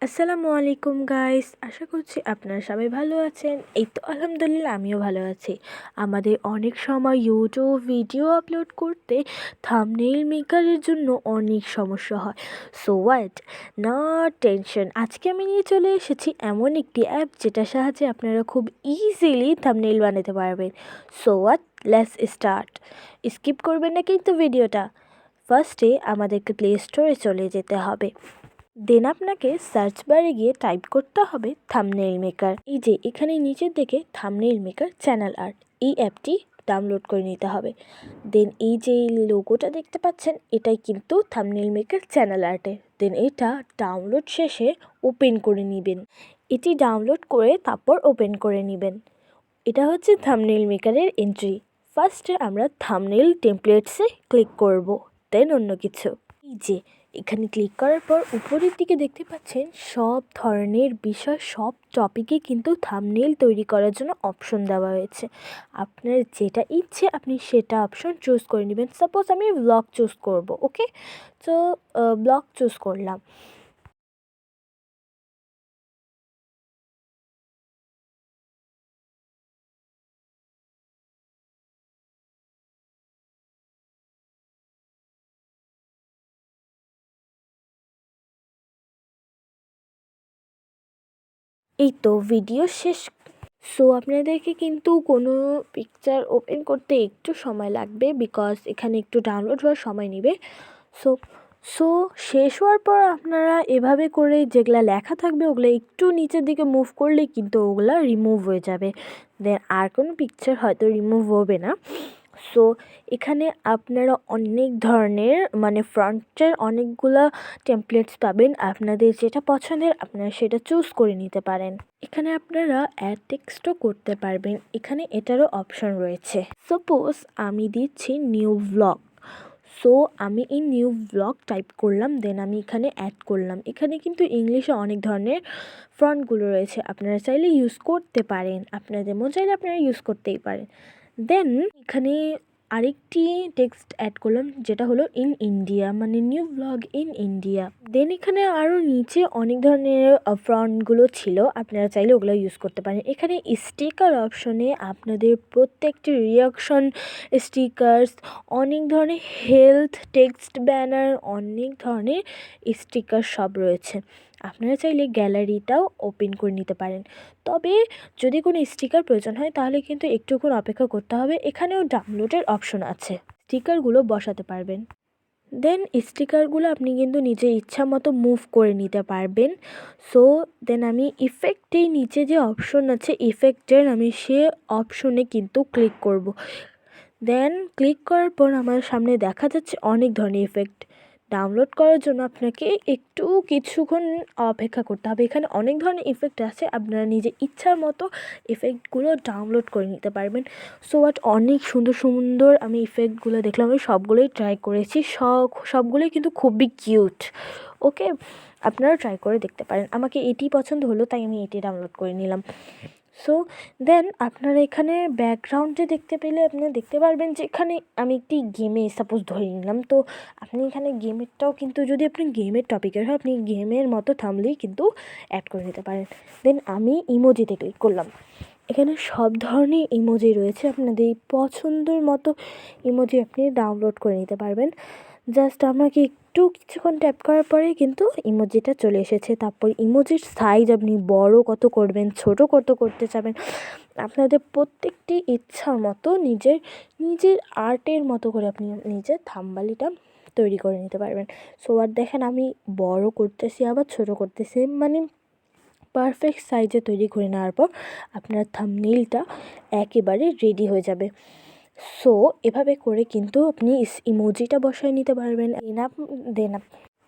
আসসালামু আলাইকুম গাইস, আশা করছি আপনারা সবাই ভালো আছেন। এই তো আলহামদুলিল্লাহ আমিও ভালো আছি। আমাদের অনেক সময় ইউটিউব ভিডিও আপলোড করতে থাম্বনেইল মেকারের জন্য অনেক সমস্যা হয়। সো হোয়াট, নট টেনশন, আজকে আমি নিয়ে চলে এসেছি এমন একটি অ্যাপ যেটার সাহায্যে আপনারা খুব ইজিলি থাম্বনেইল বানাতে পারবেন। So what, let's start. Skip করবেন না কিন্তু ভিডিওটা। ফার্স্টে আমাদেরকে প্লে স্টোরে চলে যেতে হবে। দেন আপনাকে সার্চ বারে গিয়ে টাইপ করতে হবে থাম্বনেইল মেকার। এই যে এখানে নিচের দিকে থাম্বনেইল মেকার চ্যানেল আর্ট, এই অ্যাপটি ডাউনলোড করে নিতে হবে। দেন এই যে লোগোটা দেখতে পাচ্ছেন, এটাই কিন্তু থাম্বনেইল মেকার চ্যানেল আর্টে। দেন এটা ডাউনলোড শেষে ওপেন করে নেবেন। এটি ডাউনলোড করে তারপর ওপেন করে নেবেন। এটা হচ্ছে থাম্বনেইল মেকারের এন্ট্রি। ফার্স্টে আমরা থাম্বনেইল টেমপ্লেটসে ক্লিক করব, দেন অন্য কিছু। এই যে এখানে ক্লিক করার পর উপরের দিকে দেখতে পাচ্ছেন সব ধরনের বিষয়, সব টপিকে কিন্তু থাম্বনেইল তৈরি করার জন্য অপশন দেওয়া হয়েছে। আপনার যেটা ইচ্ছে আপনি সেটা অপশন চুজ করে নেবেন। সাপোজ আমি ব্লগ চুজ করব, ওকে, তো ব্লগ চুজ করলাম। এই তো ভিডিও শেষ। সো আপনাদেরকে কিন্তু কোনো পিকচার ওপেন করতে একটু সময় লাগবে, বিকজ এখানে একটু ডাউনলোড হওয়ার সময় নেবে। সো সো শেষ হওয়ার পর আপনারা এভাবে করে যেগুলা লেখা থাকবে ওগুলো একটু নিচের দিকে মুভ করলে কিন্তু ওগুলা রিমুভ হয়ে যাবে। দেন আর কোনো পিকচার হয়তো রিমুভ হবে না। সো এখানে আপনারা অনেক ধরনের মানে ফ্রন্টের অনেকগুলা টেমপ্লেটস পাবেন। আপনাদের যেটা পছন্দের আপনারা সেটা চুজ করে নিতে পারেন। এখানে আপনারা অ্যাড টেক্সটও করতে পারবেন, এখানে এটারও অপশন রয়েছে। সাপোজ আমি দিচ্ছি নিউ ব্লগ। সো আমি এই নিউ ব্লগ টাইপ করলাম, দেন আমি এখানে অ্যাড করলাম। এখানে কিন্তু ইংলিশে অনেক ধরনের ফন্টগুলো রয়েছে, আপনারা চাইলে ইউজ করতে পারেন, আপনাদের মন চাইলে আপনারা ইউজ করতেই পারেন। দেন এখানে আরেকটি টেক্সট অ্যাড করলাম, যেটা হলো ইন ইন্ডিয়া, মানে নিউ ব্লগ ইন ইন্ডিয়া। দেন এখানে আরও নিচে অনেক ধরনের ফন্টগুলো ছিল, আপনারা চাইলে ওগুলো ইউজ করতে পারেন। এখানে স্টিকার অপশনে আপনাদের প্রত্যেকটি রিয়াকশন স্টিকার্স, অনেক ধরনের হেলথ টেক্সট ব্যানার, অনেক ধরনের স্টিকার সব রয়েছে। আপনারা চাইলে গ্যালারিটাও ওপেন করে নিতে পারেন। তবে যদি কোনো স্টিকার প্রয়োজন হয় তাহলে কিন্তু একটুক্ষণ অপেক্ষা করতে হবে। এখানেও ডাউনলোডের অপশন আছে, স্টিকারগুলো বসাতে পারবেন। দেন স্টিকারগুলো আপনি কিন্তু নিজের ইচ্ছা মতো মুভ করে নিতে পারবেন। সো দেন আমি ইফেক্টের নিচে যে অপশন আছে ইফেক্টের, আমি সে অপশনে কিন্তু ক্লিক করব। দেন ক্লিক করার পর আমার সামনে দেখা যাচ্ছে অনেক ধরনের ইফেক্ট। ডাউনলোড করার জন্য আপনাকে একটু কিছুক্ষণ অপেক্ষা করতে হবে। এখানে অনেক ধরনের ইফেক্ট আছে, আপনারা নিজের ইচ্ছার মতো ইফেক্টগুলো ডাউনলোড করে নিতে পারবেন। সো অনেক সুন্দর সুন্দর আমি ইফেক্টগুলো দেখলাম, আমি সবগুলোই ট্রাই করেছি, সবগুলোই কিন্তু খুবই কিউট। ওকে, আপনারা ট্রাই করে দেখতে পারেন। আমাকে এটি পছন্দ হলো তাই আমি এটি ডাউনলোড করে নিলাম। সো দেন আপনারা এখানে ব্যাকগ্রাউন্ডে দেখতে পেলে আপনারা দেখতে পারবেন যে এখানে আমি একটি গেমে সাপোজ ধরে নিলাম, তো আপনি এখানে গেমেরটাও কিন্তু যদি আপনি গেমের টপিকের হয় আপনি গেমের মতো থামলেই কিন্তু অ্যাড করে নিতে পারেন। দেন আমি ইমোজিতে ক্লিক করলাম। এখানে সব ধরনের ইমোজি রয়েছে, আপনাদের পছন্দের মতো ইমোজি আপনি ডাউনলোড করে নিতে পারবেন। জাস্ট আমাকে একটু কিছুক্ষণ ট্যাপ করার পরেই কিন্তু ইমোজিটা চলে এসেছে। তারপর ইমোজির সাইজ আপনি বড় কত করবেন, ছোট কত করতে চাবেন, আপনাদের প্রত্যেকটি ইচ্ছা মতো নিজের নিজের আর্টের মতো করে আপনি নিজের থাম্বনেইলটা তৈরি করে নিতে পারবেন। সো দেখেন আমি বড় করতেছি আবার ছোট করতেছি, মানে পারফেক্ট সাইজে তৈরি করে নেওয়ার পর আপনার থাম্বনেইলটা একেবারে রেডি হয়ে যাবে। সো এভাবে করে কিন্তু আপনি ইমোজিটা বসায় নিতে পারবেন।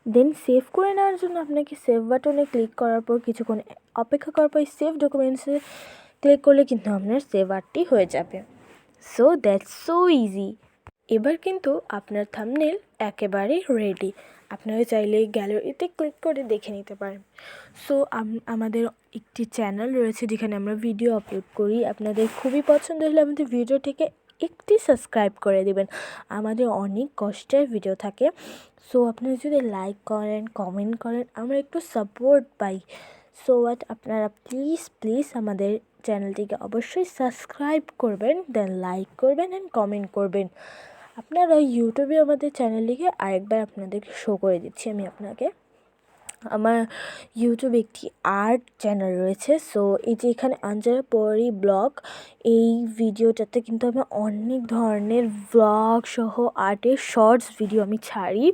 দেন সেভ করে নেওয়ার জন্য আপনাকে সেভ বাটনে ক্লিক করার পর কিছুক্ষণ অপেক্ষা করার পর সেভ ডকুমেন্টসে ক্লিক করলে কিন্তু আপনার সেভ আর্টটি হয়ে যাবে। So that's so easy. এবার কিন্তু আপনার থাম্বনেইল একেবারে রেডি। আপনারা চাইলে গ্যালারিতে ক্লিক করে দেখে নিতে পারেন। সো আমাদের একটি চ্যানেল রয়েছে যেখানে আমরা ভিডিও আপলোড করি, আপনাদের খুবই পছন্দ হলে আমাদের ভিডিওটিকে একটি সাবস্ক্রাইব করে দিবেন। আমাদের অনেক কষ্টের ভিডিও থাকে, সো আপনারা যদি লাইক করেন, কমেন্ট করেন, আমরা একটু সাপোর্ট পাই। সো আপনারা প্লিজ আমাদের চ্যানেলটিকে অবশ্যই সাবস্ক্রাইব করবেন, দেন লাইক করবেন অ্যান্ড কমেন্ট করবেন। আপনারা ইউটিউবে আমাদের চ্যানেলটিকে আরেকবার আপনাদেরকে শো করে দিচ্ছি আমি আপনাকে। আমার ইউটিউবে একটি আর্ট চ্যানেল রয়েছে। সো এই যে এখানে আঞ্জনা পরি ব্লগ, এই ভিডিওটাতে কিন্তু আমি অনেক ধরনের ব্লগ সহ আর্টের শর্টস ভিডিও আমি ছাড়ি।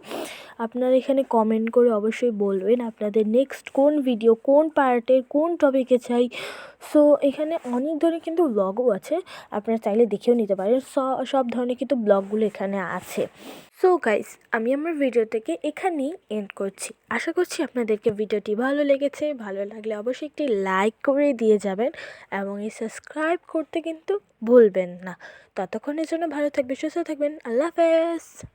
আপনারা এখানে কমেন্ট করে অবশ্যই বলবেন আপনাদের নেক্সট কোন ভিডিও, কোন পার্টের, কোন টপিকে চাই। সো এখানে অনেক ধরনের কিন্তু ব্লগও আছে, আপনারা চাইলে দেখেও নিতে পারেন। সব ধরনের কিন্তু ব্লগগুলো এখানে আছে। সো গাইস, আমি আমার ভিডিওটাকে এখানেই এন্ড করছি। আশা করছি আপনাদেরকে ভিডিওটি ভালো লেগেছে। ভালো লাগলে অবশ্যই একটি লাইক করে দিয়ে যাবেন এবং এই সাবস্ক্রাইব করতে কিন্তু ভুলবেন না। ততক্ষণের জন্য ভালো থাকবেন, সুস্থ থাকবেন। আল্লাহ হাফেজ।